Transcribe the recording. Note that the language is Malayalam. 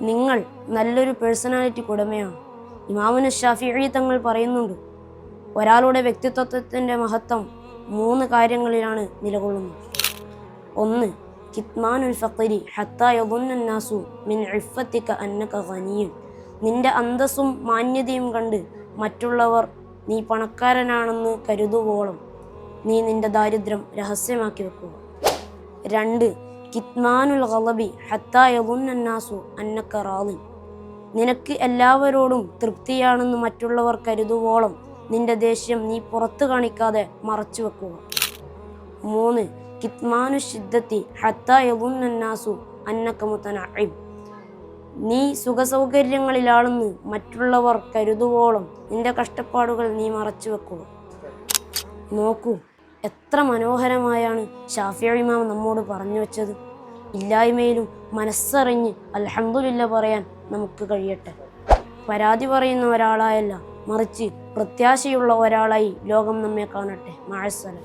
നിങ്ങൾ നല്ലൊരു പേഴ്സണാലിറ്റിക്ക് ഉടമയാണ്. ഇമാമുന ശാഫിഈ തങ്ങൾ പറയുന്നുണ്ട്, ഒരാളുടെ വ്യക്തിത്വത്തിൻ്റെ മഹത്വം 3 കാര്യങ്ങളിലാണ് നിലകൊള്ളുന്നത്. 1. കിത്മാനുൽ ഫഖരി ഹത്താ യദുന്ന നാസു മിൻ ഇഫ്ഫതിക അന്നക ഗനിയ്യൻ. നിന്റെ അന്തസ്സും മാന്യതയും കണ്ട് മറ്റുള്ളവർ നീ പണക്കാരനാണെന്ന് കരുതുവോളം നീ നിന്റെ ദാരിദ്ര്യം രഹസ്യമാക്കി വെക്കുക. 2. കിത്മാനുൽ ഗളബി ഹത്താ യദുന്ന നാസു അന്നക റാദിൻ. നിനക്ക് എല്ലാവരോടും തൃപ്തിയാണെന്ന് മറ്റുള്ളവർ കരുതുവോളം നിന്റെ ദേഷ്യം നീ പുറത്തു കാണിക്കാതെ മറച്ചു വെക്കുക. 3. കിത്മാനു ശിദ്ദത്തി ഹത്താ യദുന്ന നാസു അന്നക മുതനഇം. നീ സുഖസൗകര്യങ്ങളിലാണെന്ന് മറ്റുള്ളവർ കരുതുവോളം നിന്റെ കഷ്ടപ്പാടുകൾ നീ മറച്ചു വെക്കുക. നോക്കൂ, എത്ര മനോഹരമായാണ് ശാഫിഈ ഇമാം നമ്മോട് പറഞ്ഞു വെച്ചത്. ഇല്ലായ്മയിലും മനസ്സറിഞ്ഞ് അൽഹംദുലില്ലാ പറയാൻ നമുക്ക് കഴിയട്ടെ. പരാതി പറയുന്ന ഒരാളായല്ല, മറിച്ച് പ്രത്യാശയുള്ള ഒരാളായി ലോകം നമ്മെ കാണട്ടെ. മഅസ്സലാം.